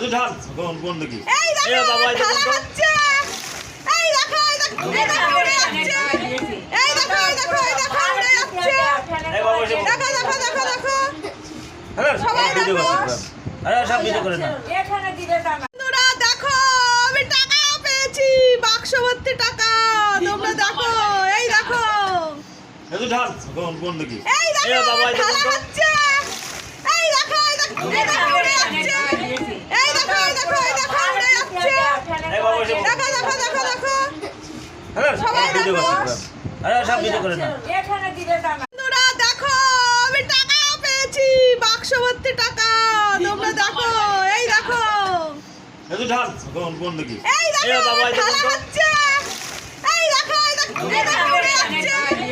একটু ঢাল কোন দেখি এই দেখো বাবা ঢালা হচ্ছে। এই দেখো উড়ে যাচ্ছে। এই দেখো উড়ে যাচ্ছে। এই বাবা এসে দেখো হ্যাঁ সবাই ভিডিও দেখো। করছে আরে সব ভিডিও করে না বন্ধুরা দেখো আমি টাকা পেয়েছি, বাক্স ভর্তি টাকা। তোমরা দেখো, এই দেখো একটু ঢাল কোন দেখি এই দেখো বাবা ঢালা হচ্ছে। এই দেখো উড়ে যাচ্ছে। এই দেখো উড়ে যাচ্ছে। এই বাবা এসে দেখো হ্যাঁ সবাই ভিডিও দেখো। করছে আরে সব ভিডিও করে না বন্ধুরা দেখো আমি টাকা পেয়েছি, বাক্স ভর্তি টাকা। তোমরা দেখো, এই দেখো একটু ঢাল কোন দেখি এই দেখো বাবা ঢালা হচ্ছে। এই দেখো উড়ে যাচ্ছে।